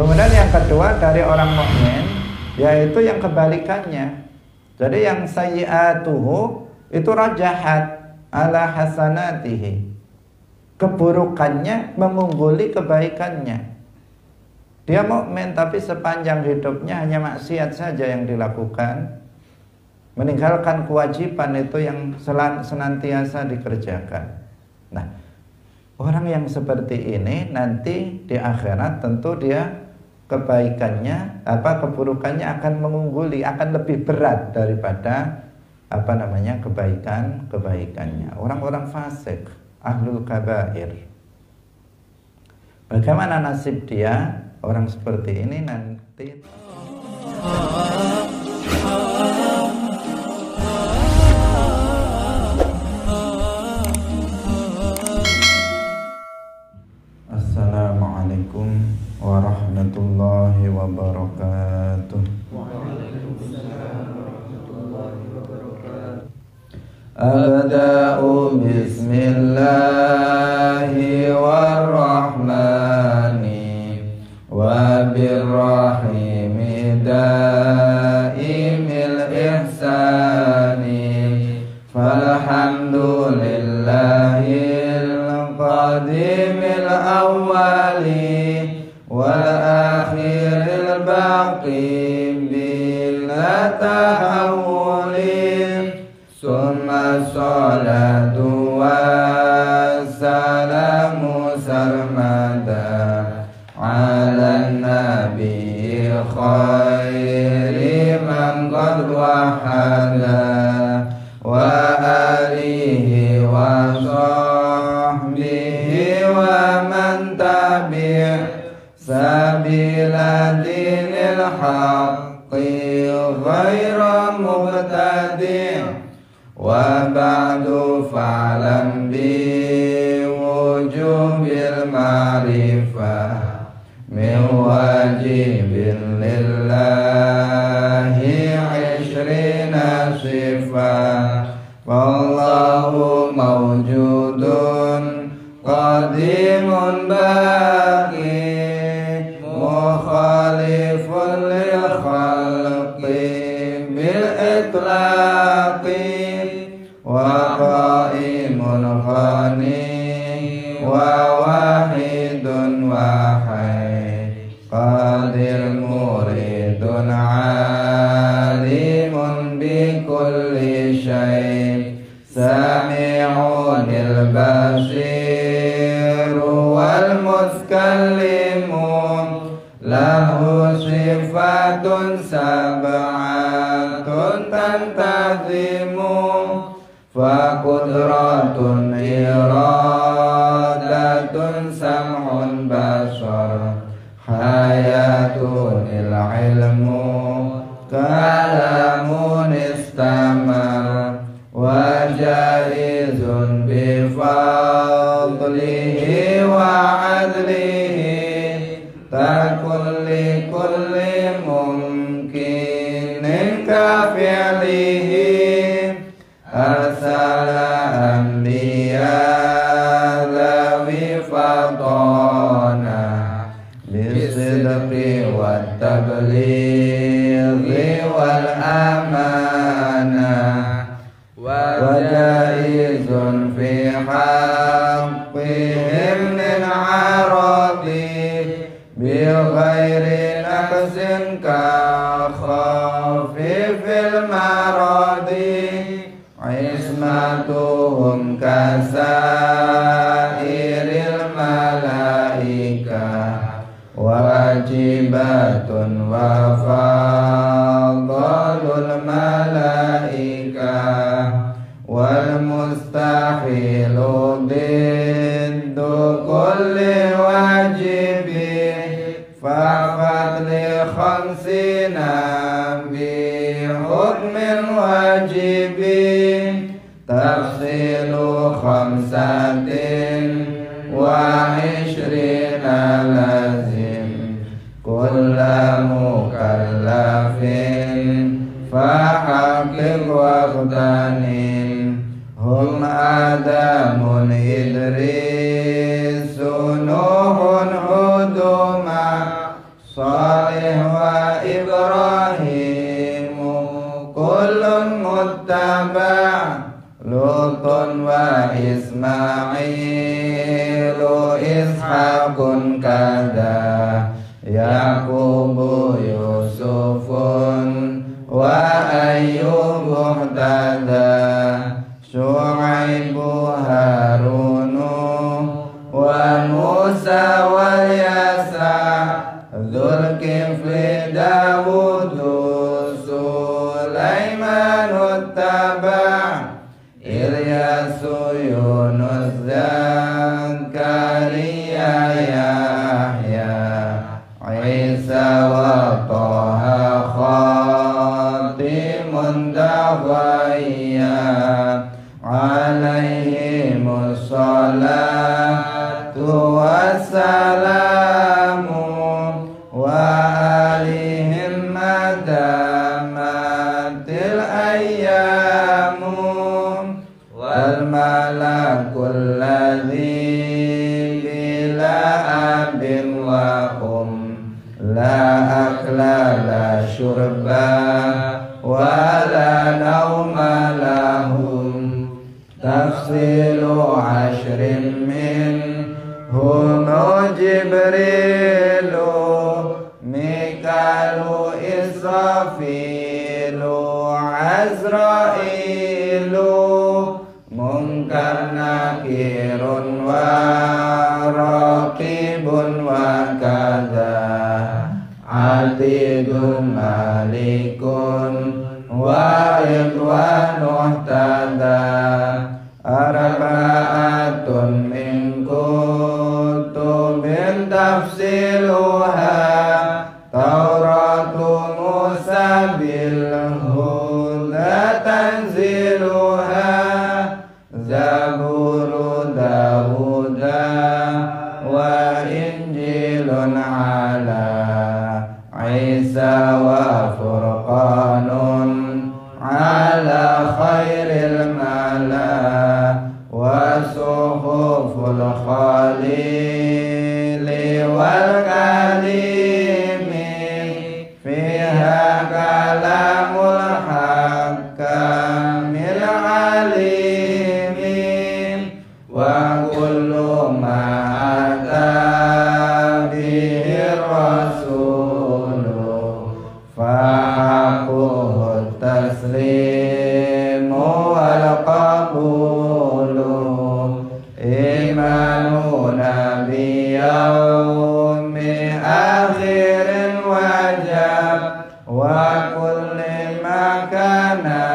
Kemudian yang kedua dari orang mukmin yaitu yang kebalikannya. Jadi yang sayyi'atuhu itu rajahat ala hasanatihi. Keburukannya mengungguli kebaikannya. Dia mukmin tapi sepanjang hidupnya hanya maksiat saja yang dilakukan. Meninggalkan kewajiban itu yang senantiasa dikerjakan. Nah, orang yang seperti ini nanti di akhirat tentu dia kebaikannya, keburukannya akan mengungguli, akan lebih berat daripada kebaikannya. Orang-orang fasik, ahlul kabair. Bagaimana nasib dia? Orang seperti ini nanti Assalamualaikum warahmatullahi wabarakatuh. Abda'u bismillahirrahmani wa birrahimi daimil ihsani falhamdulillahil qadimil awwali wal akhiril baqi bila tahawuli summa salatu wassalamu sarmada ala nabi khairi man qad wahada wa alihi wa sahbihi wa man tabi' sabila dinil haqqi ghaira mubtadi' wa ba'du fa'lam bi wujubil ma'rifah min wajibin lillahi 'ishrina sifah wallahu mawjudun qadimun baqi mukhalifun lil khalqi bil itlaqi wa qaimun khani wa wahidun wahid qadir muridun alimun bi kulli syai' sami'unil basiru wal mutkallimun lahu sifatun sab'atun tantazimu fa qudratun iradatun sam'un basar hayatun ilmu kalamun istamar wa jaizun bi fadlihi wa adlihi takun li kulli mumkinin ka fi'lihi arsala anbiya lawi fatona bisidqi wat tablighi wal amana wa jaizun fi haqqihim min aradi bi ghairi naqsin ka khafifil maradi ismatuhum kasairil malaika wajibatun wa fadlul malaika wal mustahilu diddu kulli wajibi faqad li khamsina bi hukmin wajibin tafsilu khamsatin wa ishrina lazim kulla mukallafin fahaqiq waqtanin hum adamun idrisu nuhun huduma Salih wa Ibrahimu kullun muttaba' Lutun wa Ismailu Ishaqun kada Yaqubu Yusufun wa Ayyubu tada Syu'aibu Harunu wa Musa wal Yasa Dzulkifli Dawudu Sulaiman uttaba Ilyasu Yunus Zakaria Yahya Isa wa Taha Khatimun Dawaiya Alaihimus salatu wassalamu wa alihim madamatil ayyamu wal malakul ladzi bila abin wa la akla la syurba wa la nauma lahum tafsilu ashrin minhum Jibrilu Mikalu Israfilu Azrailu Munkar nakirun wa raqibun wa kadha Atidun malikun wa ridwanu tada Arba'atun min kutubin tafsiluha Tauratu Musa bil huda tanziluha Zaburu Dawuda wa Injilun ala Isa wa Furqanun ala khairil mala wa suhuful khalili wal kalimi fiha kalamul hakamil alimin wa kullu ma ata bihi rasulu fa'aquhu taslimu wal qabulu imanu nabiyyaumi akhirin wajab wa kulli makana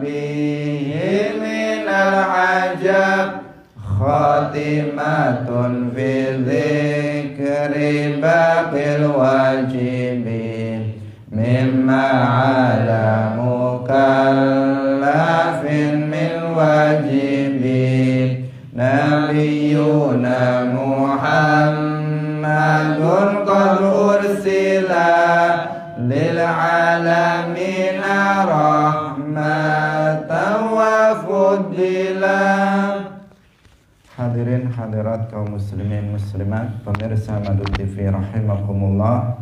bihi minal ajab khatimatun fi dzikri baqil wajibin mimma ala mukallafin min wajibin Nabiyyuna Muhammadun qad ursila lil alamina rahmatan wa fuddila. Hadirin hadirat kaum muslimin muslimat, pemirsa Madu TV rahimakumullah.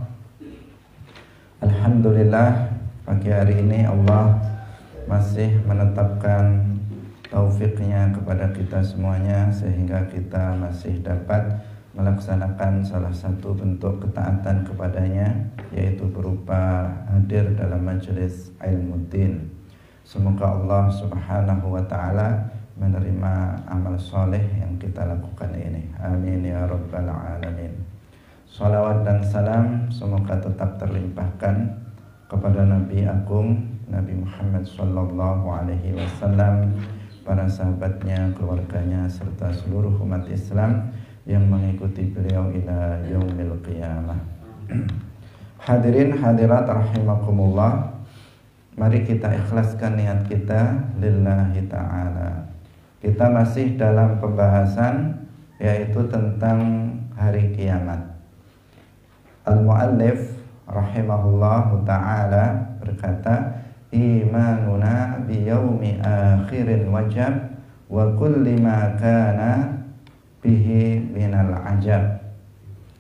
Alhamdulillah, pagi hari ini Allah masih menetapkan taufiknya kepada kita semuanya sehingga kita masih dapat melaksanakan salah satu bentuk ketaatan kepadanya, yaitu berupa hadir dalam majelis ilmuddin. Semoga Allah subhanahu wa ta'ala menerima amal soleh yang kita lakukan ini. Amin ya rabbal alamin. Salawat dan salam semoga tetap terlimpahkan kepada Nabi Agung Nabi Muhammad sallallahu alaihi wasallam, para sahabatnya, keluarganya, serta seluruh umat Islam yang mengikuti beliau ila yaumil qiyamah. Hadirin hadirat rahimakumullah, mari kita ikhlaskan niat kita lillahi ta'ala. Kita masih dalam pembahasan yaitu tentang hari kiamat. Al-muallif rahimahullahu ta'ala berkata, imanuna biyaumi akhirin wajab wa kulli ma kana bihi minal ajab.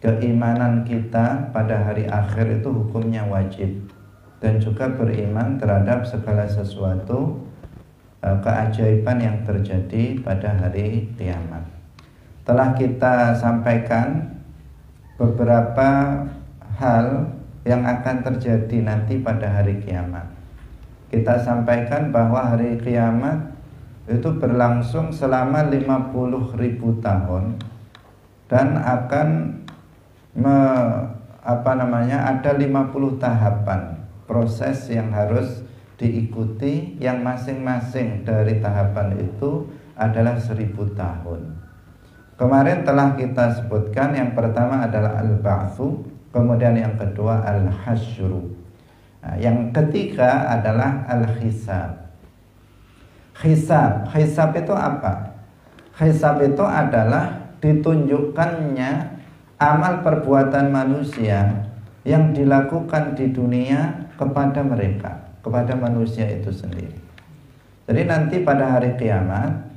keimanan kita pada hari akhir itu hukumnya wajib, dan juga beriman terhadap segala sesuatu keajaiban yang terjadi pada hari kiamat. Telah kita sampaikan beberapa hal yang akan terjadi nanti pada hari kiamat. Kita sampaikan bahwa hari kiamat itu berlangsung selama 50.000 tahun dan akan ada 50 tahapan proses yang harus diikuti, yang masing-masing dari tahapan itu adalah 1000 tahun. Kemarin telah kita sebutkan yang pertama adalah al-ba'tsu, kemudian yang kedua al-hasyru. Nah, yang ketiga adalah al-hisab. Hisab itu apa? Hisab itu adalah ditunjukkannya amal perbuatan manusia yang dilakukan di dunia kepada mereka, kepada manusia itu sendiri. Jadi nanti pada hari kiamat,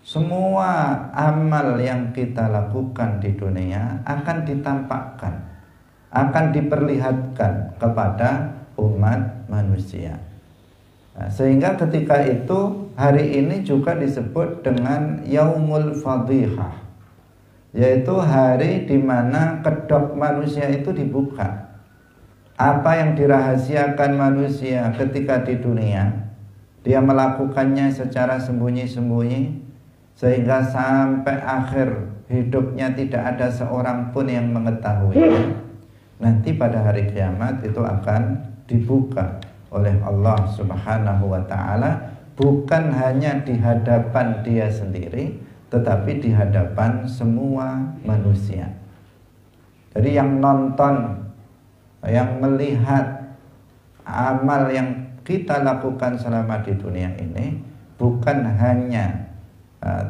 semua amal yang kita lakukan di dunia akan ditampakkan, akan diperlihatkan kepada umat manusia. Nah, sehingga ketika itu hari ini juga disebut dengan Yaumul Fadhihah, yaitu hari di mana kedok manusia itu dibuka. Apa yang dirahasiakan manusia ketika di dunia, dia melakukannya secara sembunyi-sembunyi, sehingga sampai akhir hidupnya tidak ada seorang pun yang mengetahuinya. Nanti pada hari kiamat itu akan dibuka oleh Allah Subhanahu wa ta'ala, bukan hanya di hadapan dia sendiri, tetapi di hadapan semua manusia. Jadi yang nonton, yang melihat amal yang kita lakukan selama di dunia ini, bukan hanya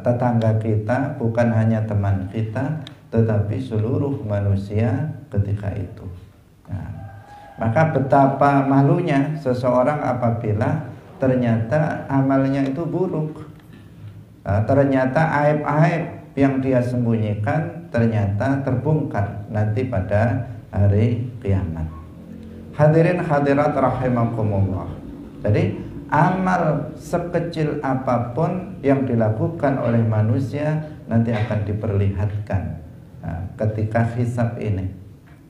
tetangga kita, bukan hanya teman kita, tetapi seluruh manusia ketika itu. Nah, maka betapa malunya seseorang apabila ternyata amalnya itu buruk. Ternyata aib-aib yang dia sembunyikan ternyata terbongkar nanti pada hari kiamat. Hadirin hadirat rahimakumullah. Jadi amal sekecil apapun yang dilakukan oleh manusia nanti akan diperlihatkan ketika hisab ini,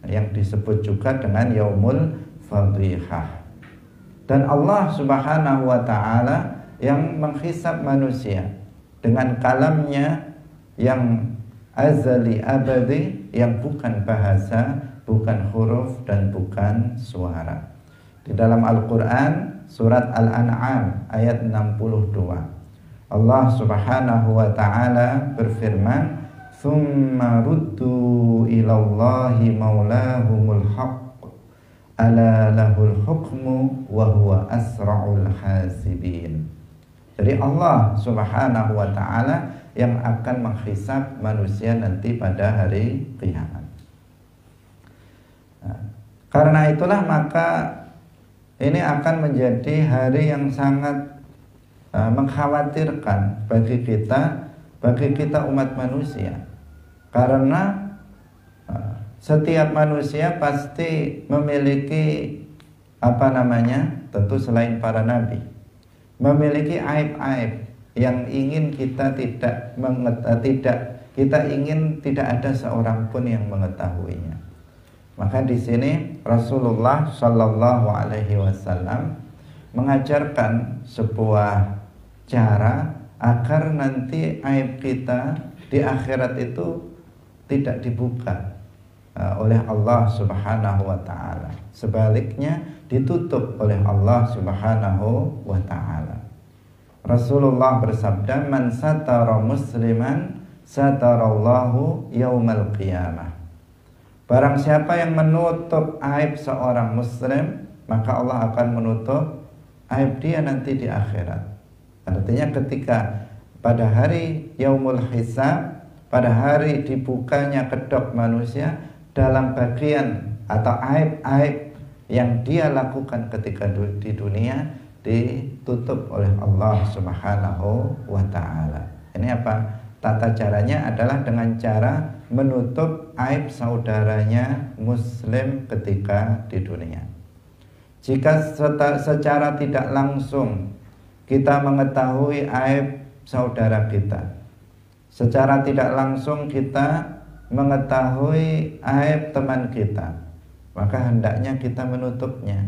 yang disebut juga dengan Yaumul Fadhihah. Dan Allah Subhanahu wa ta'ala yang menghisab manusia dengan kalamnya yang azali abadi, yang bukan bahasa, bukan huruf, dan bukan suara. Di dalam Al-Quran surat Al-An'am ayat 62, Allah Subhanahu wa ta'ala berfirman, "Tsumma ruddu ilallahi maulahumul haqq, ala lahul hukmu wa huwa asra'ul hasibin." Jadi Allah Subhanahu wa ta'ala yang akan menghisab manusia nanti pada hari kiamat. Karena itulah maka ini akan menjadi hari yang sangat mengkhawatirkan bagi kita umat manusia. Karena setiap manusia pasti memiliki tentu selain para nabi, memiliki aib-aib yang ingin kita tidak ada seorang pun yang mengetahuinya. Maka di sini Rasulullah Shallallahu Alaihi Wasallam mengajarkan sebuah cara agar nanti aib kita di akhirat itu tidak dibuka oleh Allah Subhanahu wa ta'ala. Sebaliknya ditutup oleh Allah Subhanahu wa ta'ala. Rasulullah bersabda, "Man satara musliman satarallahu yaumal qiyamah." Barang siapa yang menutup aib seorang muslim, maka Allah akan menutup aib dia nanti di akhirat. Artinya ketika pada hari yaumul hisab, pada hari dibukanya kedok manusia, dalam bagian atau aib-aib yang dia lakukan ketika di dunia ditutup oleh Allah Subhanahu wa ta'ala. Ini apa? Tata caranya adalah dengan cara menutup aib saudaranya muslim ketika di dunia. Jika secara tidak langsung kita mengetahui aib saudara kita, secara tidak langsung kita mengetahui aib teman kita, maka hendaknya kita menutupnya.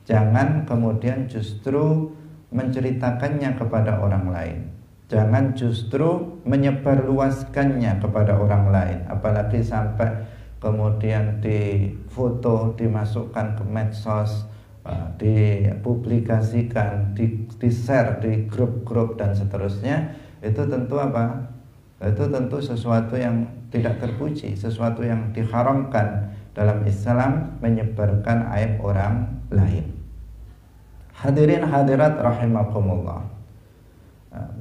Jangan kemudian justru menceritakannya kepada orang lain. Jangan justru menyebarluaskannya kepada orang lain, apalagi sampai kemudian difoto, dimasukkan ke medsos, dipublikasikan, di-share di grup-grup dan seterusnya. Itu tentu apa? Itu tentu sesuatu yang tidak terpuji, sesuatu yang diharamkan dalam Islam, menyebarkan aib orang lain. Hadirin hadirat rahimakumullah.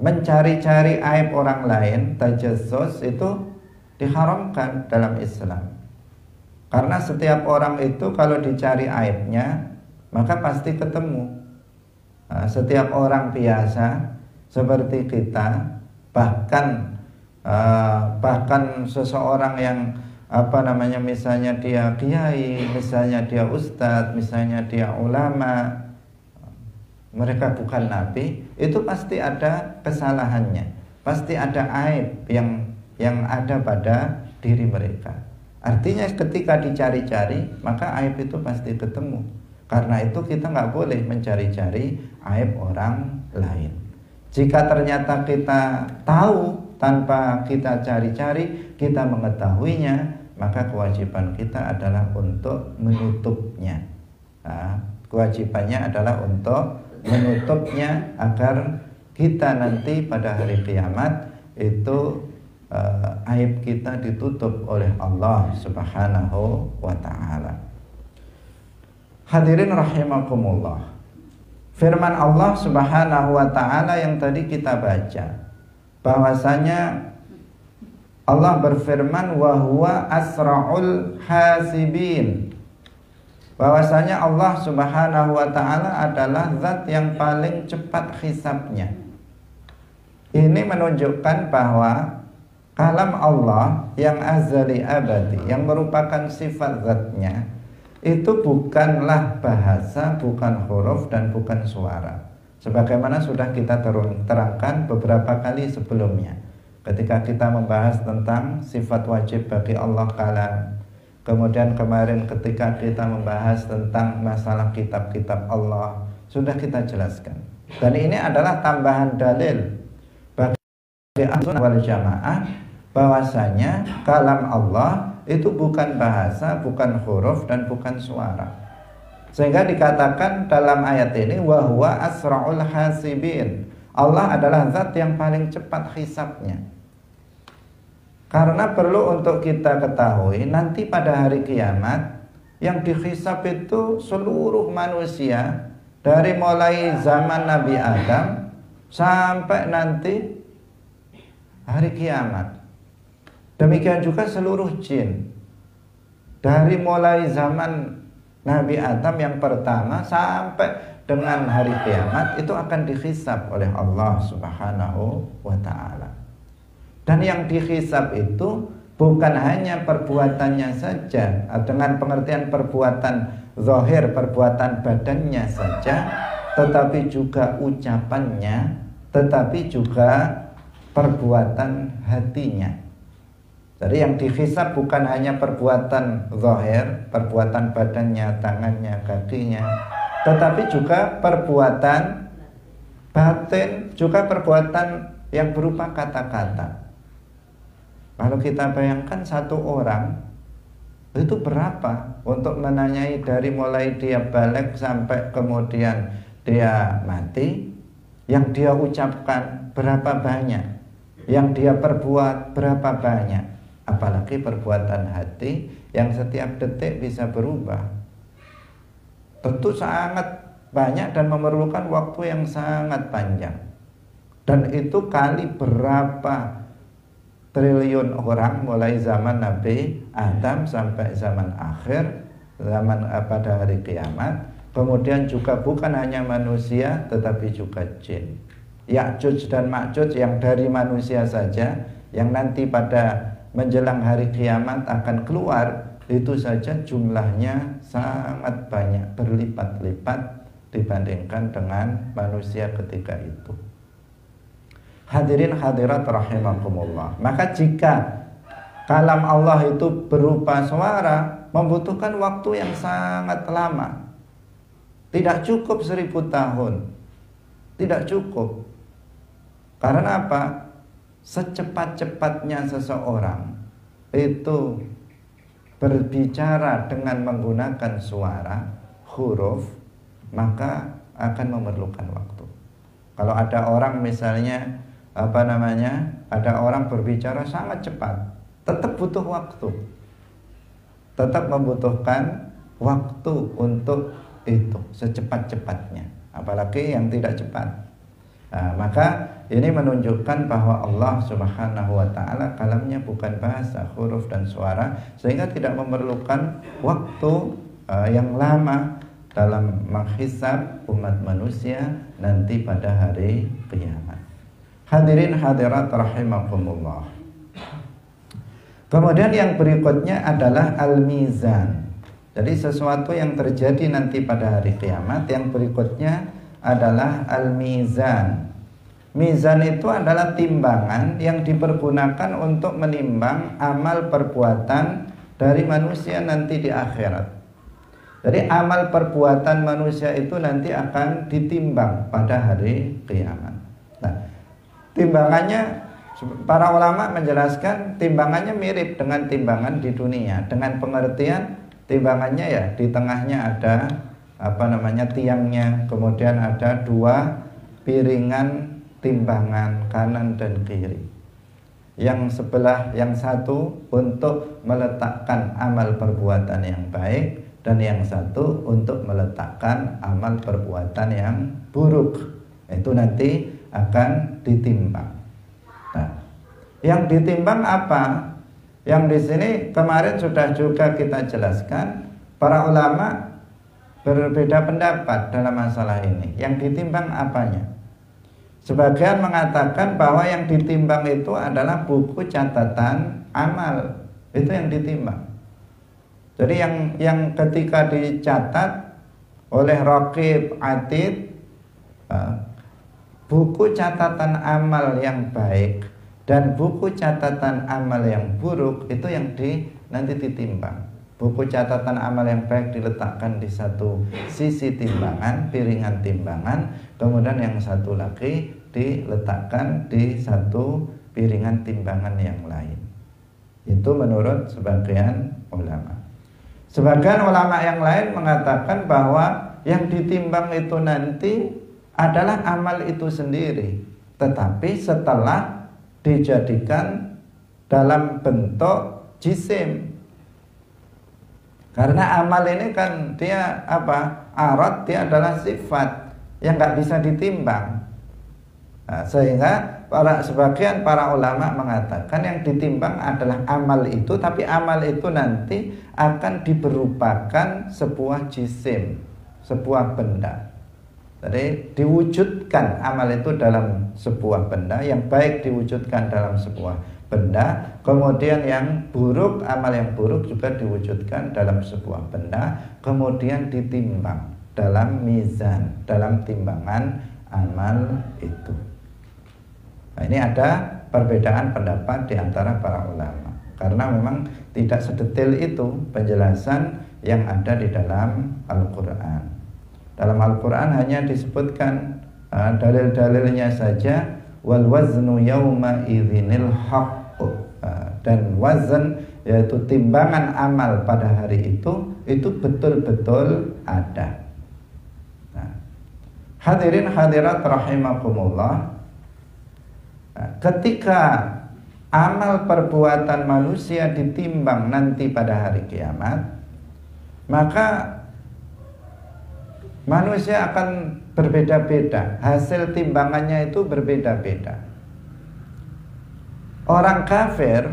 Mencari-cari aib orang lain, tajassus, itu diharamkan dalam Islam. Karena setiap orang itu kalau dicari aibnya, maka pasti ketemu. Setiap orang biasa seperti kita, bahkan seseorang yang misalnya dia kiai, misalnya dia ustadz, misalnya dia ulama, mereka bukan nabi, itu pasti ada kesalahannya, pasti ada aib yang ada pada diri mereka. Artinya ketika dicari-cari, maka aib itu pasti ketemu. Karena itu kita nggak boleh mencari-cari aib orang lain. Jika ternyata kita tahu tanpa kita cari-cari, kita mengetahuinya, maka kewajiban kita adalah untuk menutupnya. Kewajibannya adalah untuk menutupnya agar kita nanti pada hari kiamat itu aib kita ditutup oleh Allah Subhanahu wa ta'ala. Hadirin rahimakumullah. Firman Allah Subhanahu wa ta'ala yang tadi kita baca, bahwasanya Allah berfirman wa huwa asra'ul hasibin. Bahwasanya Allah Subhanahu wa ta'ala adalah zat yang paling cepat hisabnya. Ini menunjukkan bahwa kalam Allah yang azali abadi, yang merupakan sifat zatnya, itu bukanlah bahasa, bukan huruf, dan bukan suara. Sebagaimana sudah kita terangkan beberapa kali sebelumnya, ketika kita membahas tentang sifat wajib bagi Allah kalam. Kemudian kemarin ketika kita membahas tentang masalah kitab-kitab Allah, sudah kita jelaskan. Dan ini adalah tambahan dalil bagi Ahlussunnah wal Jamaah bahwasanya kalam Allah itu bukan bahasa, bukan huruf, dan bukan suara. Sehingga dikatakan dalam ayat ini wa huwa asra'ul hasibin. Allah adalah zat yang paling cepat hisabnya. Karena perlu untuk kita ketahui, nanti pada hari kiamat yang dihisab itu seluruh manusia, dari mulai zaman Nabi Adam sampai nanti hari kiamat. Demikian juga seluruh jin, dari mulai zaman Nabi Adam yang pertama sampai dengan hari kiamat, itu akan dihisab oleh Allah Subhanahu wa ta'ala. Dan yang dihisab itu bukan hanya perbuatannya saja, dengan pengertian perbuatan zahir, perbuatan badannya saja, tetapi juga ucapannya, tetapi juga perbuatan hatinya. Jadi yang dihisab bukan hanya perbuatan zahir, perbuatan badannya, tangannya, kakinya, tetapi juga perbuatan batin, juga perbuatan yang berupa kata-kata. Kalau kita bayangkan satu orang itu berapa untuk menanyai dari mulai dia balik sampai kemudian dia mati, yang dia ucapkan berapa banyak, yang dia perbuat berapa banyak. Apalagi perbuatan hati yang setiap detik bisa berubah. Tentu sangat banyak dan memerlukan waktu yang sangat panjang. Dan itu kali berapa triliun orang, mulai zaman Nabi Adam sampai zaman akhir, zaman pada hari kiamat. Kemudian juga bukan hanya manusia tetapi juga jin. Ya'juj dan Ma'juj yang dari manusia saja, yang nanti pada menjelang hari kiamat akan keluar, itu saja jumlahnya sangat banyak, berlipat-lipat dibandingkan dengan manusia ketika itu. Hadirin hadirat rahimakumullah. Maka jika kalam Allah itu berupa suara, membutuhkan waktu yang sangat lama. Tidak cukup 1000 tahun. Tidak cukup. Karena apa? Secepat-cepatnya seseorang itu berbicara dengan menggunakan suara, huruf, maka akan memerlukan waktu. Kalau ada orang misalnya ada orang berbicara sangat cepat, tetap butuh waktu. Tetap membutuhkan waktu untuk itu secepat-cepatnya, apalagi yang tidak cepat. Nah, maka ini menunjukkan bahwa Allah Subhanahu wa taala kalamnya bukan bahasa, huruf dan suara, sehingga tidak memerlukan waktu yang lama dalam menghisab umat manusia nanti pada hari kiamat. Hadirin hadirat rahimakumullah. Kemudian yang berikutnya adalah al-mizan. Jadi sesuatu yang terjadi nanti pada hari kiamat, yang berikutnya adalah al-mizan. Mizan itu adalah timbangan yang dipergunakan untuk menimbang amal perbuatan dari manusia nanti di akhirat. Jadi amal perbuatan manusia itu nanti akan ditimbang pada hari kiamat. Nah, timbangannya, para ulama menjelaskan timbangannya mirip dengan timbangan di dunia, dengan pengertian timbangannya ya di tengahnya ada tiangnya, kemudian ada 2 piringan timbangan kanan dan kiri. Yang satu untuk meletakkan amal perbuatan yang baik, dan yang satu untuk meletakkan amal perbuatan yang buruk. Itu nanti akan ditimbang. Nah, yang ditimbang apa? Yang di sini kemarin sudah juga kita jelaskan, para ulama berbeda pendapat dalam masalah ini. Yang ditimbang apanya? Sebagian mengatakan bahwa yang ditimbang itu adalah buku catatan amal. Itu yang ditimbang. Jadi yang ketika dicatat oleh Raqib Atid, buku catatan amal yang baik dan buku catatan amal yang buruk itu yang nanti ditimbang. Buku catatan amal yang baik diletakkan di satu sisi timbangan, piringan timbangan, kemudian yang satu lagi diletakkan di satu piringan timbangan yang lain. Itu menurut sebagian ulama. Sebagian ulama yang lain mengatakan bahwa yang ditimbang itu nanti adalah amal itu sendiri, tetapi setelah dijadikan dalam bentuk jisim. Karena amal ini kan dia arad, dia adalah sifat yang nggak bisa ditimbang. Nah, sehingga sebagian para ulama mengatakan yang ditimbang adalah amal itu, tapi amal itu nanti akan diberupakan sebuah jisim, sebuah benda. Jadi diwujudkan amal itu dalam sebuah benda, yang baik diwujudkan dalam sebuah benda, kemudian yang buruk, amal yang buruk juga diwujudkan dalam sebuah benda, kemudian ditimbang dalam mizan, dalam timbangan amal itu. Nah, ini ada perbedaan pendapat di antara para ulama, karena memang tidak sedetail itu penjelasan yang ada di dalam Al-Quran. Dalam Al-Quran hanya disebutkan dalil-dalilnya saja, wal waznu yawma idzinil haqq, dan wazn yaitu timbangan amal pada hari itu betul-betul ada. Nah, hadirin hadirat rahimakumullah, ketika amal perbuatan manusia ditimbang nanti pada hari kiamat, maka manusia akan berbeda-beda, hasil timbangannya itu berbeda-beda. Orang kafir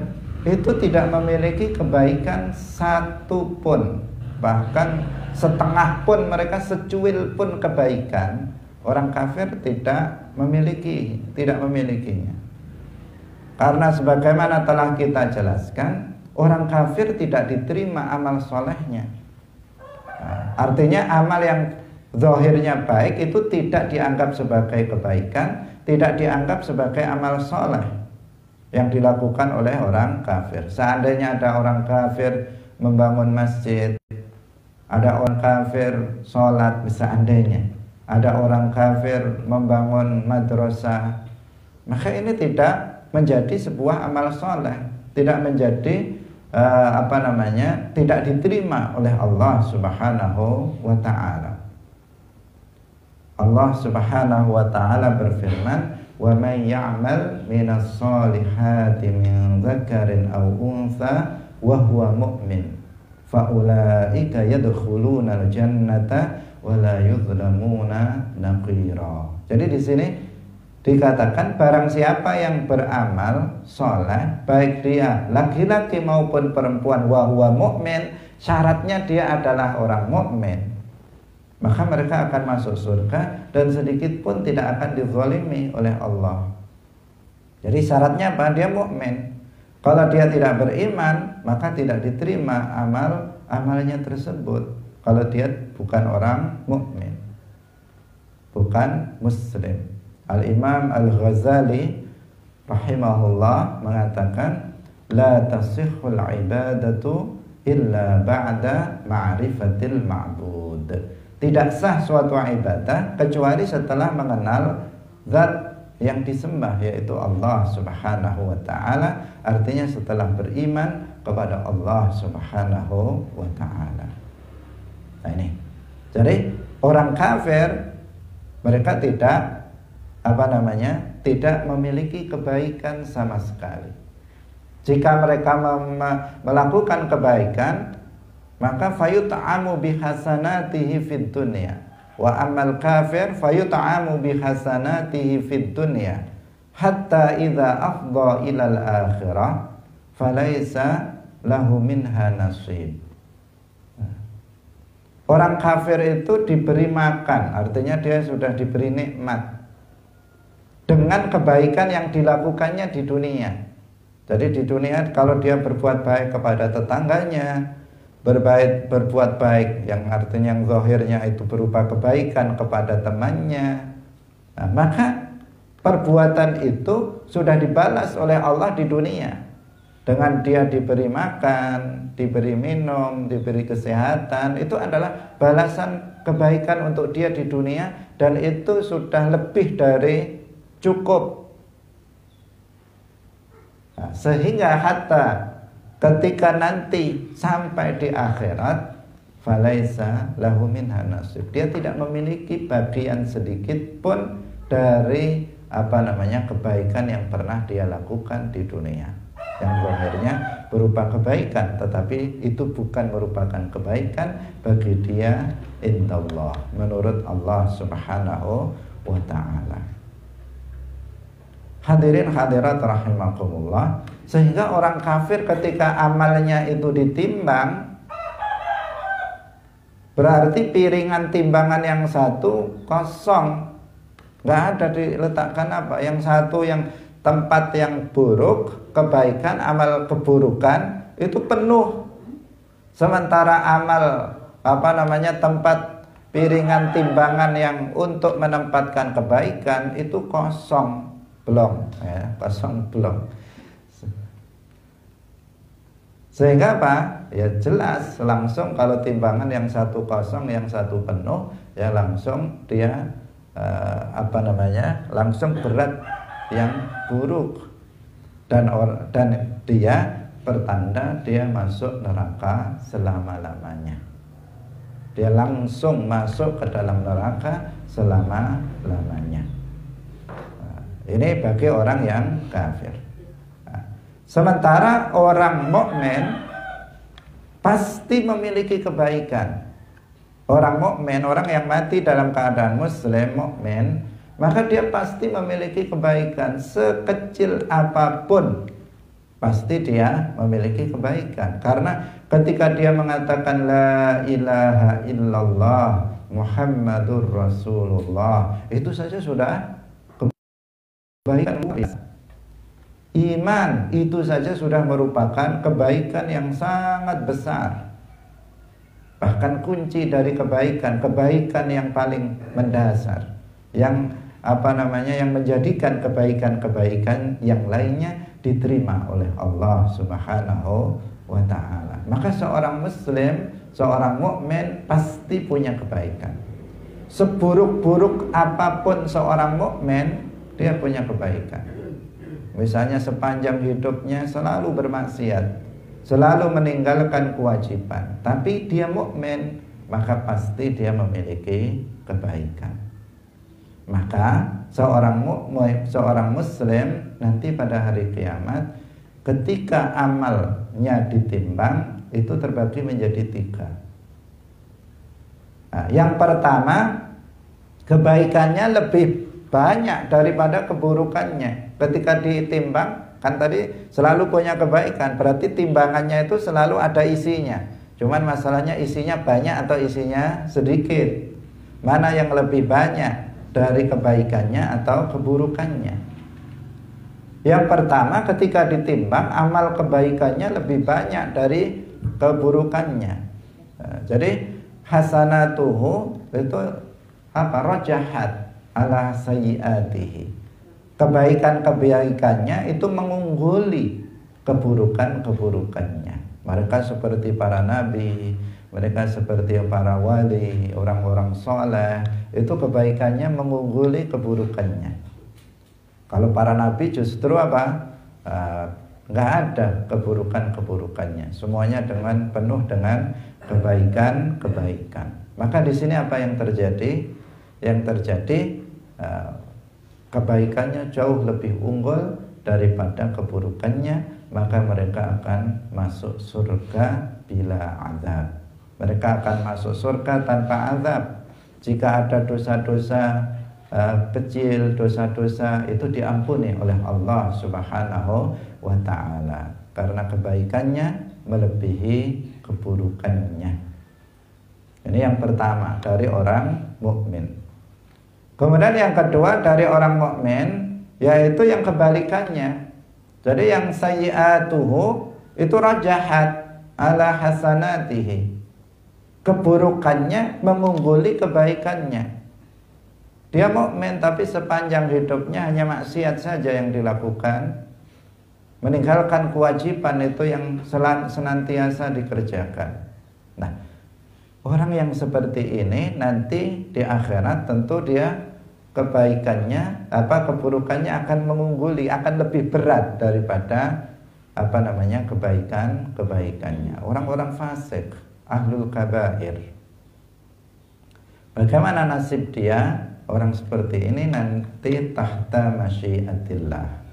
itu tidak memiliki kebaikan satu pun, bahkan setengah pun, mereka secuil pun kebaikan, orang kafir tidak memilikinya. Karena sebagaimana telah kita jelaskan, orang kafir tidak diterima amal solehnya. Nah, artinya amal yang zahirnya baik itu tidak dianggap sebagai kebaikan, tidak dianggap sebagai amal soleh yang dilakukan oleh orang kafir. Seandainya ada orang kafir membangun masjid, ada orang kafir sholat, seandainya ada orang kafir membangun madrasah, maka ini tidak menjadi sebuah amal soleh, tidak menjadi tidak diterima oleh Allah Subhanahu wa ta'ala. Allah Subhanahu wa ta'ala berfirman, "Wa may ya'mal minas solihati min dzakarin aw untha wa huwa mu'min fa ulaika yadkhulunal jannata wa la yuzlamuna naqira." Jadi di sini dikatakan barang siapa yang beramal soleh, baik dia laki-laki maupun perempuan, wa huwa mu'min, syaratnya dia adalah orang mukmin, maka mereka akan masuk surga dan sedikit pun tidak akan dizalimi oleh Allah. Jadi syaratnya apa? Dia mukmin. Kalau dia tidak beriman, maka tidak diterima amalnya tersebut. Kalau dia bukan orang mukmin, bukan muslim. Al-Imam Al-Ghazali rahimahullah mengatakan, la tasihhul ibadatu illa ba'da ma'rifatil ma'bud. Tidak sah suatu ibadah kecuali setelah mengenal zat yang disembah, yaitu Allah Subhanahu wa ta'ala. Artinya setelah beriman kepada Allah Subhanahu wa ta'ala. Nah ini, jadi orang kafir mereka tidak memiliki kebaikan sama sekali. Jika mereka melakukan kebaikan, maka fayut'amu bihasanatihi fid dunya, wa amal kafir fayut'amu bihasanatihi fid dunya hatta idza afdha ilal akhirah falaisa lahu minha nasib. Orang kafir itu diberi makan, artinya dia sudah diberi nikmat dengan kebaikan yang dilakukannya di dunia. Jadi di dunia kalau dia berbuat baik kepada tetangganya, berbuat baik yang artinya yang zahirnya itu berupa kebaikan kepada temannya, nah, maka perbuatan itu sudah dibalas oleh Allah di dunia. Dengan dia diberi makan, diberi minum, diberi kesehatan, itu adalah balasan kebaikan untuk dia di dunia, dan itu sudah lebih dari cukup. Nah, sehingga hatta ketika nanti sampai di akhirat, falaisa lahu minha nasib, dia tidak memiliki bagian sedikit pun dari kebaikan yang pernah dia lakukan di dunia, yang zahirnya berupa kebaikan, tetapi itu bukan merupakan kebaikan bagi dia indallah, menurut Allah Subhanahu wa ta'ala. Hadirin hadirat rahimakumullah, sehingga orang kafir ketika amalnya itu ditimbang, berarti piringan timbangan yang satu kosong, nggak ada diletakkan apa. Yang satu yang tempat yang buruk, kebaikan, amal keburukan itu penuh. Sementara amal tempat piringan timbangan yang untuk menempatkan kebaikan itu kosong. Kosong belum. Sehingga apa? Ya jelas langsung kalau timbangan yang satu kosong, yang satu penuh, ya langsung dia langsung berat yang buruk, dan dia pertanda dia masuk neraka selama-lamanya. Dia langsung masuk ke dalam neraka selama-lamanya. Ini bagi orang yang kafir. Sementara orang mukmin pasti memiliki kebaikan. Orang mukmin, orang yang mati dalam keadaan muslim, mukmin, maka dia pasti memiliki kebaikan sekecil apapun. Pasti dia memiliki kebaikan. Karena ketika dia mengatakan la ilaha illallah Muhammadur Rasulullah, itu saja sudah kebaikan. Iman itu saja sudah merupakan kebaikan yang sangat besar. Bahkan kunci dari kebaikan yang paling mendasar, yang yang menjadikan kebaikan-kebaikan yang lainnya diterima oleh Allah Subhanahu wa ta'ala. Maka seorang muslim, seorang mukmin pasti punya kebaikan. Seburuk-buruk apapun seorang mukmin, dia punya kebaikan. Misalnya sepanjang hidupnya selalu bermaksiat, selalu meninggalkan kewajiban, tapi dia mukmin, maka pasti dia memiliki kebaikan. Maka seorang muslim nanti pada hari kiamat, ketika amalnya ditimbang, itu terbagi menjadi 3. Nah, yang pertama, kebaikannya lebih banyak daripada keburukannya. Ketika ditimbang, kan tadi selalu punya kebaikan, berarti timbangannya itu selalu ada isinya. Cuman masalahnya isinya banyak atau isinya sedikit. Mana yang lebih banyak dari kebaikannya atau keburukannya? Yang pertama, ketika ditimbang, amal kebaikannya lebih banyak dari keburukannya. Jadi hasanatuhu itu rajahat ala sayyiatihi. Kebaikan-kebaikannya itu mengungguli keburukan-keburukannya. Mereka seperti para nabi, mereka seperti para wali, orang-orang soleh, itu kebaikannya mengungguli keburukannya. Kalau para nabi justru nggak ada keburukan-keburukannya, semuanya penuh dengan kebaikan-kebaikan. Maka di sini apa yang terjadi? Yang terjadi kebaikannya jauh lebih unggul daripada keburukannya, maka mereka akan masuk surga bila azab. Mereka akan masuk surga tanpa azab. Jika ada dosa-dosa kecil, dosa-dosa itu diampuni oleh Allah Subhanahu wa ta'ala, karena kebaikannya melebihi keburukannya. Ini yang pertama dari orang mukmin. Kemudian yang kedua dari orang mukmin, yaitu yang kebalikannya. Jadi yang sayyi'atuhu itu rajahat ala hasanatihi. Keburukannya mengungguli kebaikannya. Dia mukmin tapi sepanjang hidupnya hanya maksiat saja yang dilakukan. Meninggalkan kewajiban itu yang senantiasa dikerjakan. Nah, orang yang seperti ini nanti di akhirat tentu dia kebaikannya, keburukannya akan mengungguli, akan lebih berat daripada kebaikannya. Orang-orang fasik, ahlul kabair. Bagaimana nasib dia? Orang seperti ini nanti tahta masyiatillah.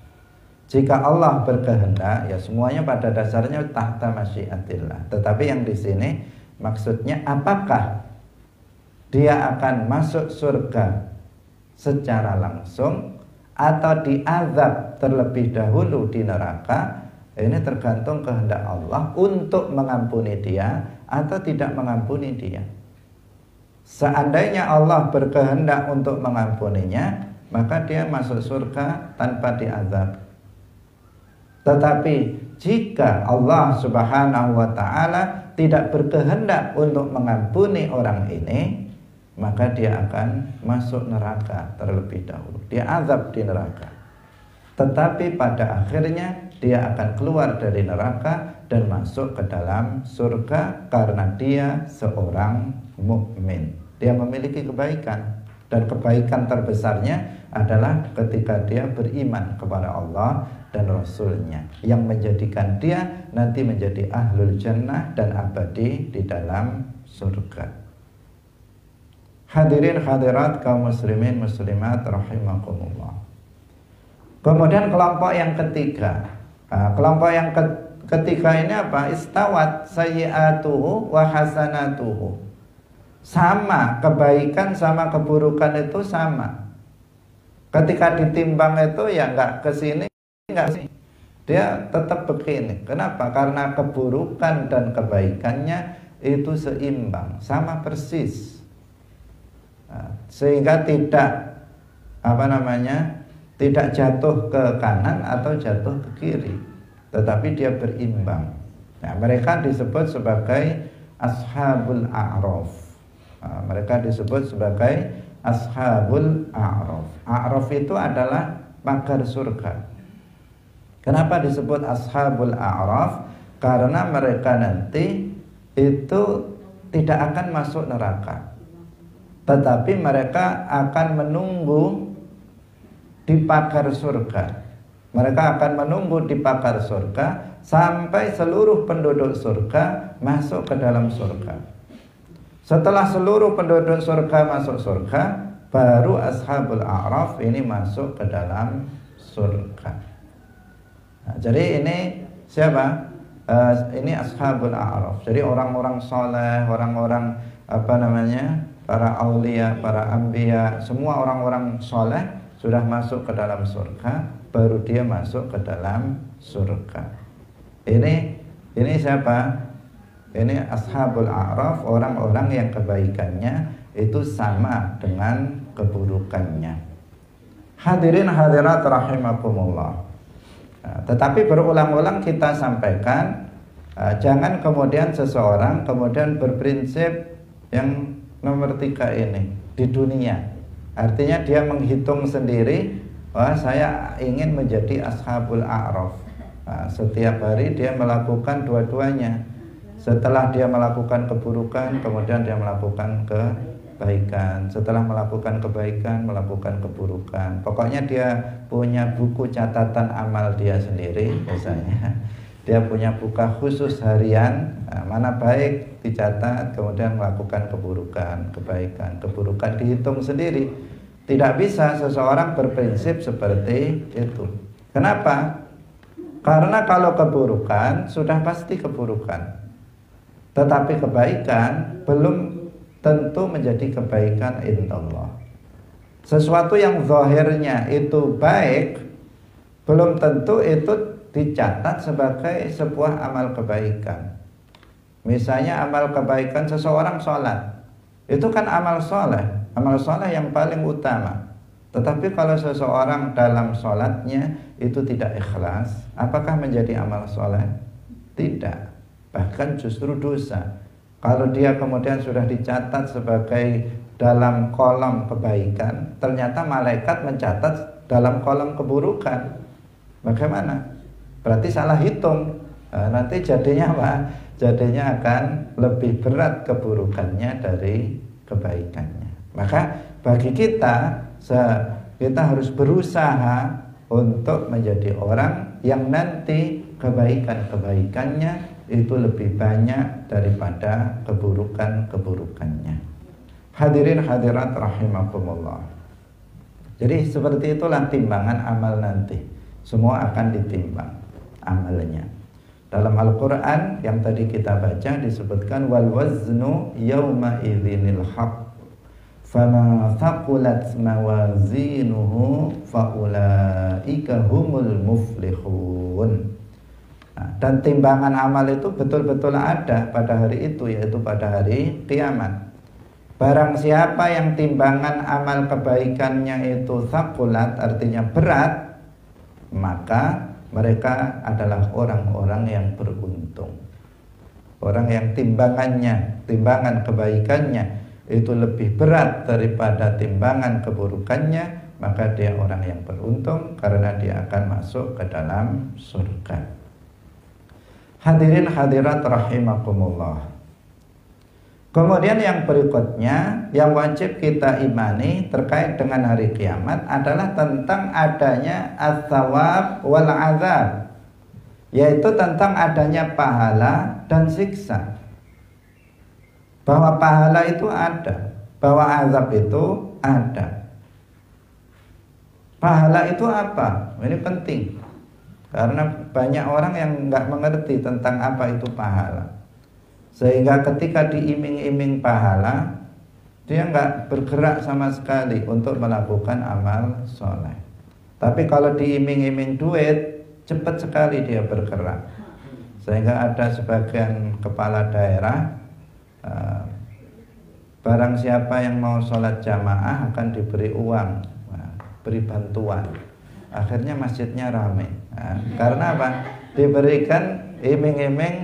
Jika Allah berkehendak, ya semuanya pada dasarnya tahta masyiatillah. Tetapi yang di sini maksudnya apakah dia akan masuk surga secara langsung atau diazab terlebih dahulu di neraka? Ini tergantung kehendak Allah untuk mengampuni dia atau tidak mengampuni dia. Seandainya Allah berkehendak untuk mengampuninya, maka dia masuk surga tanpa diazab. Tetapi jika Allah Subhanahu wa ta'ala tidak berkehendak untuk mengampuni orang ini, maka dia akan masuk neraka terlebih dahulu. Dia azab di neraka. Tetapi pada akhirnya dia akan keluar dari neraka dan masuk ke dalam surga karena dia seorang mukmin. Dia memiliki kebaikan, dan kebaikan terbesarnya adalah ketika dia beriman kepada Allah dan Rasulnya, yang menjadikan dia nanti menjadi ahlul jannah dan abadi di dalam surga. Hadirin hadirat kaum muslimin muslimat rahimakumullah. Kemudian kelompok yang ketiga. Kelompok yang ketiga ini apa? Istawat sayyi'atuhu wa hasanatuhu. Sama, kebaikan sama keburukan itu sama. Ketika ditimbang itu ya nggak kesini, nggak kesini. Dia tetap begini. Kenapa? Karena keburukan dan kebaikannya itu seimbang, sama persis. Sehingga tidak tidak jatuh ke kanan atau jatuh ke kiri, tetapi dia berimbang. Nah, mereka disebut sebagai ashabul a'raf. Nah, mereka disebut sebagai ashabul a'raf. A'raf itu adalah pagar surga. Kenapa disebut ashabul a'raf? Karena mereka nanti itu tidak akan masuk neraka, tetapi mereka akan menunggu di pagar surga. Mereka akan menunggu di pagar surga sampai seluruh penduduk surga masuk ke dalam surga. Setelah seluruh penduduk surga masuk surga, baru ashabul a'raf ini masuk ke dalam surga. Nah, jadi ini siapa? Ini ashabul a'raf. Jadi orang-orang soleh, orang-orang para aulia, para anbiya, semua orang-orang soleh sudah masuk ke dalam surga, baru dia masuk ke dalam surga. Ini siapa? Ini ashabul a'raf, orang-orang yang kebaikannya itu sama dengan keburukannya. Hadirin hadirat rahimakumullah. Nah, tetapi berulang-ulang kita sampaikan, jangan kemudian seseorang kemudian berprinsip yang nomor 3 ini di dunia. Artinya dia menghitung sendiri, wah saya ingin menjadi ashabul a'raf. Nah, setiap hari dia melakukan dua-duanya. Setelah dia melakukan keburukan, kemudian dia melakukan kebaikan. Setelah melakukan kebaikan, melakukan keburukan. Pokoknya dia punya buku catatan amal dia sendiri, misalnya. Dia punya buku khusus harian, mana baik dicatat, kemudian melakukan keburukan, kebaikan, keburukan dihitung sendiri. Tidak bisa seseorang berprinsip seperti itu. Kenapa? Karena kalau keburukan sudah pasti keburukan, tetapi kebaikan belum tentu menjadi kebaikan indallah. Sesuatu yang zahirnya itu baik belum tentu itu dicatat sebagai sebuah amal kebaikan. Misalnya amal kebaikan seseorang sholat, itu kan amal soleh yang paling utama. Tetapi kalau seseorang dalam sholatnya itu tidak ikhlas, apakah menjadi amal soleh? Tidak, bahkan justru dosa. Kalau dia kemudian sudah dicatat sebagai dalam kolom kebaikan, ternyata malaikat mencatat dalam kolom keburukan, bagaimana? Berarti salah hitung. Nanti jadinya apa? Jadinya akan lebih berat keburukannya dari kebaikannya. Maka bagi kita harus berusaha untuk menjadi orang yang nanti kebaikan-kebaikannya itu lebih banyak daripada keburukan-keburukannya. Hadirin hadirat rahimakumullah. Jadi seperti itulah timbangan amal nanti. Semua akan ditimbang amalnya. Dalam Al-Quran yang tadi kita baca disebutkan wal waznu yawma idzinil haqq fama thaqulat mawazinuhu faulaika humul muflihun. Nah, dan timbangan amal itu betul-betul ada pada hari itu, yaitu pada hari kiamat. Barang siapa yang timbangan amal kebaikannya itu thaqulat, artinya berat, maka mereka adalah orang-orang yang beruntung. Orang yang timbangan kebaikannya itu lebih berat daripada timbangan keburukannya, maka dia orang yang beruntung karena dia akan masuk ke dalam surga. Hadirin hadirat rahimakumullah. Kemudian yang berikutnya yang wajib kita imani terkait dengan hari kiamat adalah tentang adanya as-sawab wal azab, yaitu tentang adanya pahala dan siksa. Bahwa pahala itu ada, bahwa azab itu ada. Pahala itu apa? Ini penting, karena banyak orang yang nggak mengerti tentang apa itu pahala. Sehingga ketika diiming-iming pahala, dia nggak bergerak sama sekali untuk melakukan amal soleh. Tapi kalau diiming-iming duit, cepat sekali dia bergerak. Sehingga ada sebagian kepala daerah, barang siapa yang mau sholat jamaah akan diberi uang, beri bantuan. akhirnya masjidnya ramai. Nah, karena apa? Diberikan iming-iming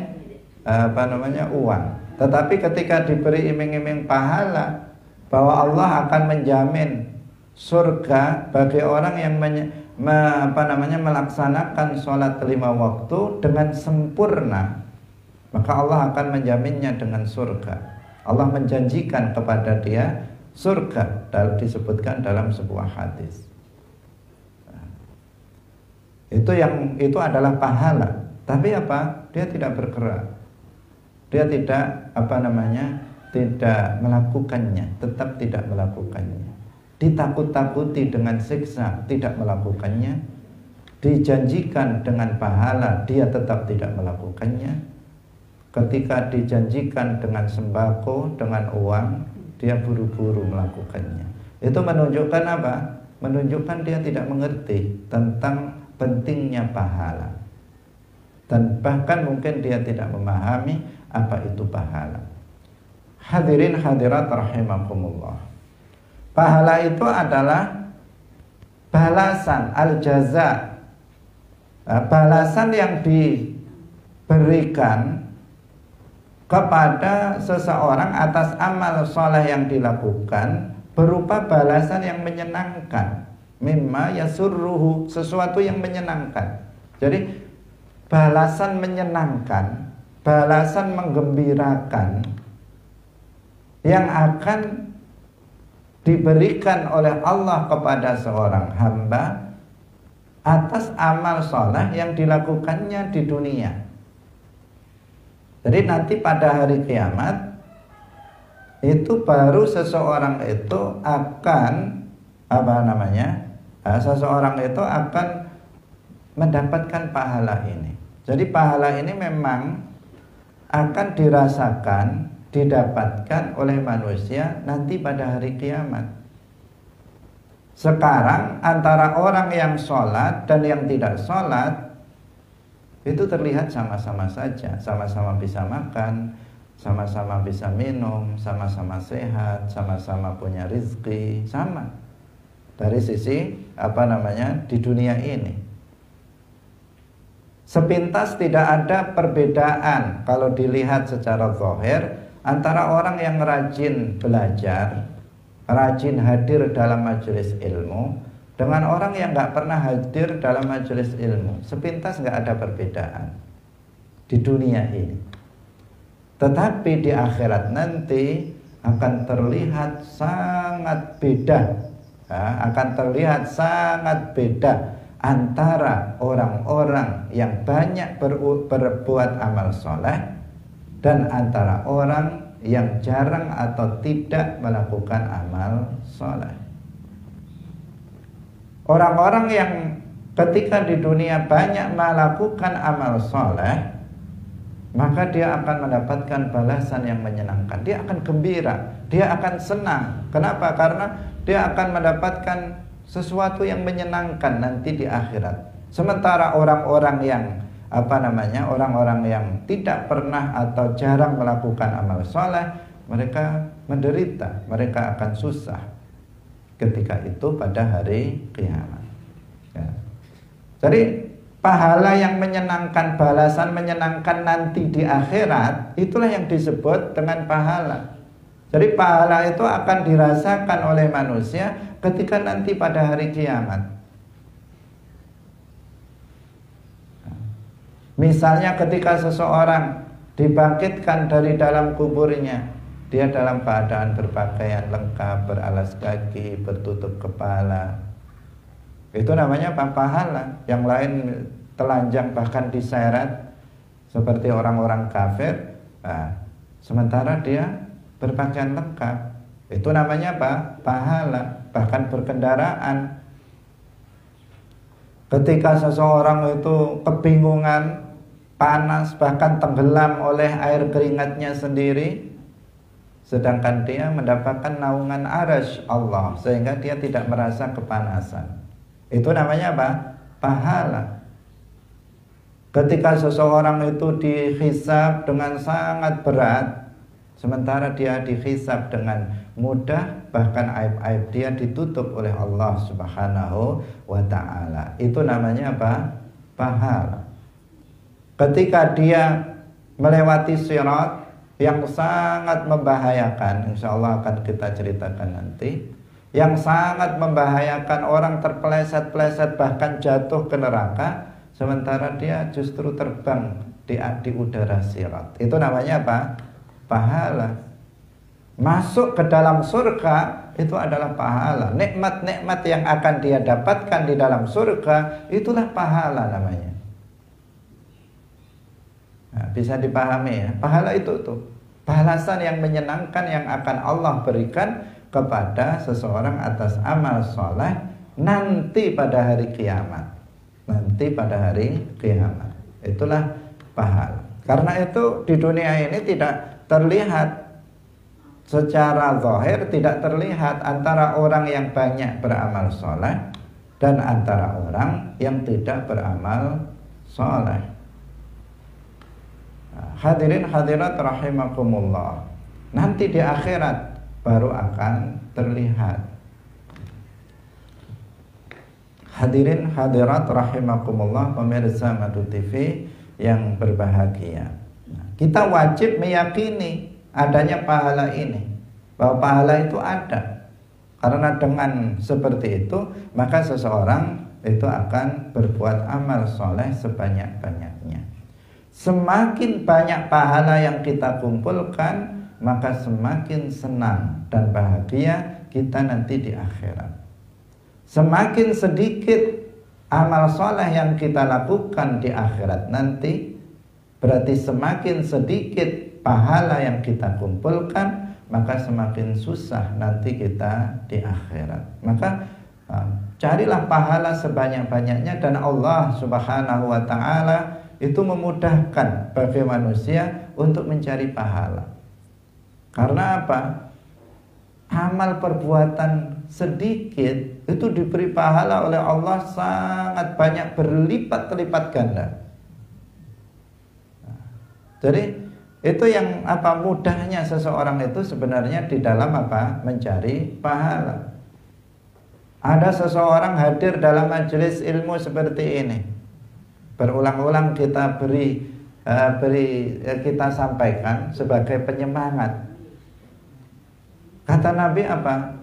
uang. Tetapi ketika diberi iming-iming pahala bahwa Allah akan menjamin surga bagi orang yang melaksanakan sholat 5 waktu dengan sempurna, maka Allah akan menjaminnya dengan surga. Allah menjanjikan kepada dia surga, disebutkan dalam sebuah hadis. Itu adalah pahala. Tapi apa? Dia tidak bergerak. Dia tidak tidak melakukannya, tetap tidak melakukannya. Ditakut-takuti dengan siksa, tidak melakukannya. Dijanjikan dengan pahala, dia tetap tidak melakukannya. Ketika dijanjikan dengan sembako, dengan uang, dia buru-buru melakukannya. Itu menunjukkan apa? Menunjukkan dia tidak mengerti tentang pentingnya pahala. Dan bahkan mungkin dia tidak memahami apa itu pahala. Hadirin hadirat rahimakumullah. Pahala itu adalah balasan, al-jaza. Balasan yang diberikan kepada seseorang atas amal soleh yang dilakukan berupa balasan yang menyenangkan. Mimma yasurruhu, sesuatu yang menyenangkan. Jadi balasan menyenangkan, balasan menggembirakan yang akan diberikan oleh Allah kepada seorang hamba atas amal soleh yang dilakukannya di dunia. Jadi nanti pada hari kiamat itu baru seseorang itu akan seseorang itu akan mendapatkan pahala ini. Jadi pahala ini memang akan dirasakan, didapatkan oleh manusia nanti pada hari kiamat. Sekarang antara orang yang sholat dan yang tidak sholat itu terlihat sama-sama saja, sama-sama bisa makan, sama-sama bisa minum, sama-sama sehat, sama-sama punya rezeki, sama dari sisi di dunia ini. Sepintas tidak ada perbedaan kalau dilihat secara zahir antara orang yang rajin belajar, rajin hadir dalam majelis ilmu dengan orang yang nggak pernah hadir dalam majelis ilmu. Sepintas nggak ada perbedaan di dunia ini. Tetapi di akhirat nanti akan terlihat sangat beda, akan terlihat sangat beda antara orang-orang yang banyak berbuat amal soleh dan antara orang yang jarang atau tidak melakukan amal soleh. Orang-orang yang ketika di dunia banyak melakukan amal soleh, maka dia akan mendapatkan balasan yang menyenangkan. Dia akan gembira, dia akan senang. Kenapa? Karena dia akan mendapatkan sesuatu yang menyenangkan nanti di akhirat. Sementara orang-orang yang orang-orang yang tidak pernah atau jarang melakukan amal soleh, mereka menderita, mereka akan susah ketika itu pada hari kiamat. Ya. Jadi pahala yang menyenangkan, balasan menyenangkan nanti di akhirat, itulah yang disebut dengan pahala. Jadi pahala itu akan dirasakan oleh manusia ketika nanti pada hari kiamat. Misalnya ketika seseorang dibangkitkan dari dalam kuburnya, dia dalam keadaan berpakaian lengkap, beralas kaki, bertutup kepala. Itu namanya pahala. Yang lain telanjang bahkan diseret seperti orang-orang kafir. Sementara dia berpakaian lengkap. Itu namanya pahala. Bahkan berkendaraan. Ketika seseorang itu kebingungan, panas, bahkan tenggelam oleh air keringatnya sendiri, sedangkan dia mendapatkan naungan arasy Allah sehingga dia tidak merasa kepanasan. Itu namanya pahala. Ketika seseorang itu dihisab dengan sangat berat, sementara dia dihisab dengan mudah, bahkan aib-aib dia ditutup oleh Allah Subhanahu wa ta'ala. Itu namanya apa? Pahala. Ketika dia melewati sirat yang sangat membahayakan, insya Allah akan kita ceritakan nanti, yang sangat membahayakan, orang terpeleset-peleset bahkan jatuh ke neraka, sementara dia justru terbang di udara sirat. Itu namanya apa? Pahala. Masuk ke dalam surga itu adalah pahala. Nikmat-nikmat yang akan dia dapatkan di dalam surga, itulah pahala namanya. Nah, bisa dipahami ya. Pahala itu tuh balasan yang menyenangkan yang akan Allah berikan kepada seseorang atas amal soleh nanti pada hari kiamat. Nanti pada hari kiamat. Itulah pahala. Karena itu di dunia ini tidak terlihat secara zahir, tidak terlihat antara orang yang banyak beramal soleh dan antara orang yang tidak beramal soleh. Hadirin hadirat rahimakumullah, nanti di akhirat baru akan terlihat. Hadirin hadirat rahimakumullah, pemirsa Madu TV yang berbahagia, kita wajib meyakini adanya pahala ini, bahwa pahala itu ada. Karena dengan seperti itu maka seseorang itu akan berbuat amal soleh sebanyak-banyaknya. Semakin banyak pahala yang kita kumpulkan, maka semakin senang dan bahagia kita nanti di akhirat. Semakin sedikit amal soleh yang kita lakukan di akhirat nanti, berarti semakin sedikit pahala yang kita kumpulkan, maka semakin susah nanti kita di akhirat. Maka carilah pahala sebanyak-banyaknya, dan Allah Subhanahu wa ta'ala itu memudahkan bagi manusia untuk mencari pahala. Karena apa? Amal perbuatan sedikit itu diberi pahala oleh Allah sangat banyak, berlipat-lipat ganda. Jadi itu yang apa, mudahnya seseorang itu sebenarnya di dalam apa? Mencari pahala. Ada seseorang hadir dalam majelis ilmu seperti ini, berulang-ulang kita kita sampaikan sebagai penyemangat. Kata Nabi apa?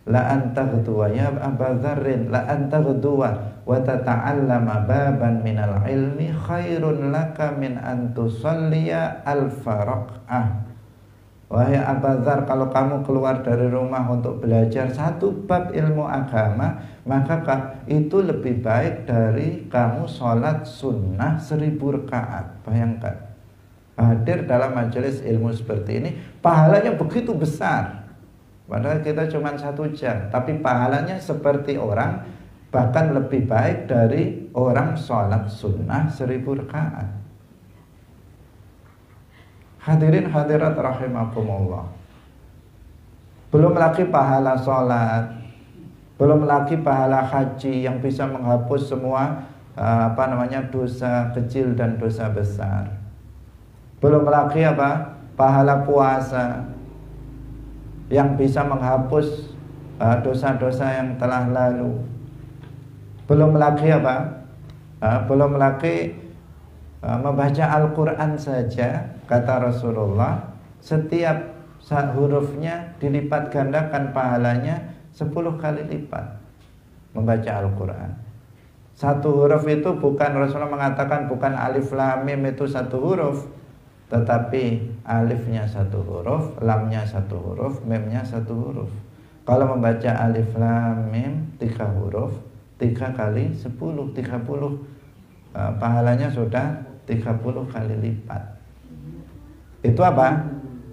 La anta ghduwa ya Aba Dzarrin, la anta ghduwa wa tata'allama baban minal ilmi khairun laka min an tusalliya alfa raq'ah. Wahai Aba Dzar, kalau kamu keluar dari rumah untuk belajar satu bab ilmu agama, maka itu lebih baik dari kamu sholat sunnah 1000 rakaat. Bayangkan, hadir dalam majelis ilmu seperti ini, pahalanya begitu besar. Padahal kita cuma 1 jam, tapi pahalanya seperti orang, bahkan lebih baik dari orang sholat sunnah 1000 rakaat. Hadirin hadirat rahimakumullah. Belum lagi pahala sholat, belum lagi pahala haji yang bisa menghapus semua dosa kecil dan dosa besar. Belum lagi apa? Pahala puasa yang bisa menghapus dosa-dosa yang telah lalu. Belum lagi apa? Belum lagi membaca Al-Quran saja, kata Rasulullah, setiap hurufnya dilipat gandakan pahalanya 10 kali lipat. Membaca Al-Quran, satu huruf itu bukan, Rasulullah mengatakan bukan alif lam mim itu satu huruf, tetapi alifnya 1 huruf, lamnya 1 huruf, mimnya 1 huruf. Kalau membaca alif lam mim 3 huruf, 3 kali 10, 30, pahalanya sudah 30 kali lipat. Itu apa?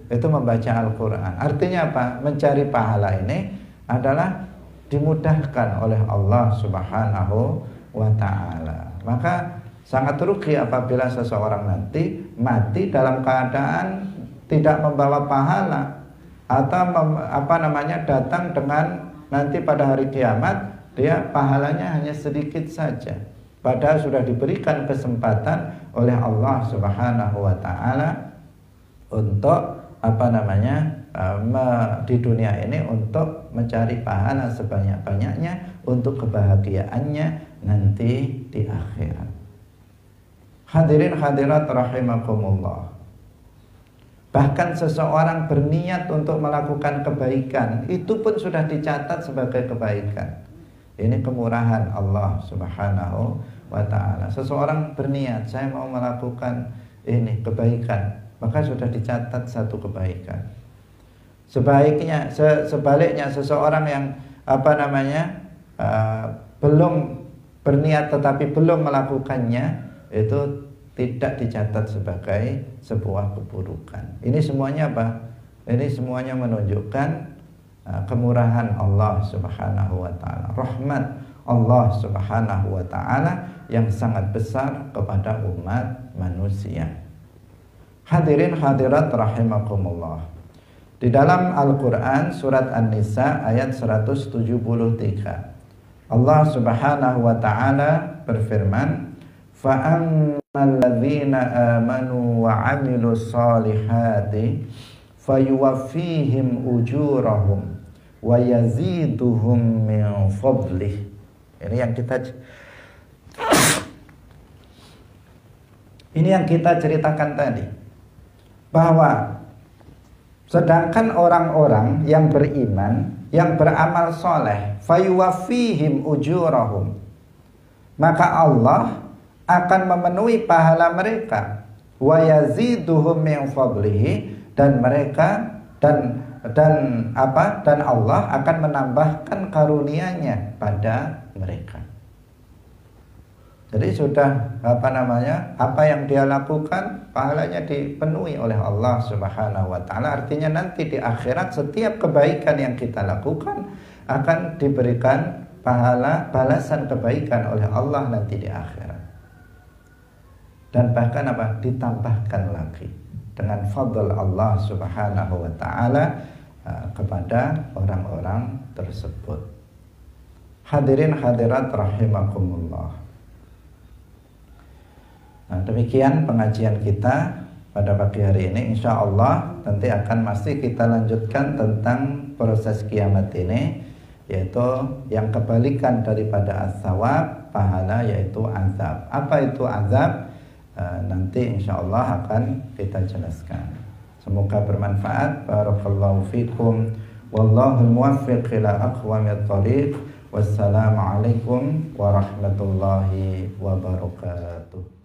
Itu membaca Al-Quran. Artinya apa? Mencari pahala ini adalah dimudahkan oleh Allah Subhanahu wa ta'ala. Maka sangat rugi apabila seseorang nanti mati dalam keadaan tidak membawa pahala, atau datang dengan nanti pada hari kiamat dia pahalanya hanya sedikit saja, padahal sudah diberikan kesempatan oleh Allah Subhanahu wa ta'ala untuk di dunia ini untuk mencari pahala sebanyak-banyaknya untuk kebahagiaannya nanti di akhirat. Hadirin hadirat rahimakumullah. Bahkan seseorang berniat untuk melakukan kebaikan, itu pun sudah dicatat sebagai kebaikan. Ini kemurahan Allah Subhanahu wa ta'ala. Seseorang berniat, saya mau melakukan ini kebaikan, maka sudah dicatat satu kebaikan. Sebaliknya seseorang yang belum berniat tetapi belum melakukannya, itu tidak dicatat sebagai sebuah keburukan. Ini semuanya apa? Ini semuanya menunjukkan kemurahan Allah Subhanahu wa ta'ala, rahmat Allah Subhanahu wa ta'ala yang sangat besar kepada umat manusia. Hadirin hadirat rahimakumullah. Di dalam Al-Quran surat An-Nisa ayat 173, Allah Subhanahu wa ta'ala berfirman, fa'ammal ladzina amanu wa 'amilus solihati fayuwaffihim ujurahum wa yaziduhum min fadlih. Ini yang kita ceritakan tadi, bahwa sedangkan orang-orang yang beriman, yang beramal soleh, fayuwaffihim ujurahum, maka Allah akan memenuhi pahala mereka, wa yaziduhum min fadlihi, dan mereka dan Allah akan menambahkan karunia-Nya pada mereka. Jadi sudah apa yang dia lakukan pahalanya dipenuhi oleh Allah Subhanahu wa ta'ala. Artinya nanti di akhirat setiap kebaikan yang kita lakukan akan diberikan pahala balasan kebaikan oleh Allah nanti di akhirat. Dan bahkan ditambahkan lagi dengan fadl Allah Subhanahu wa ta'ala kepada orang-orang tersebut. Hadirin hadirat rahimakumullah. Nah, demikian pengajian kita pada pagi hari ini. Insya Allah nanti masih kita lanjutkan tentang proses kiamat ini, yaitu yang kebalikan daripada as-sawab, pahala, yaitu azab. Apa itu azab? Nanti insya Allah akan kita jelaskan. Semoga bermanfaat. Barakallahu fikum. Wallahul muwaffiq ila aqwamit thoriq. Wassalamualaikum warahmatullahi wabarakatuh.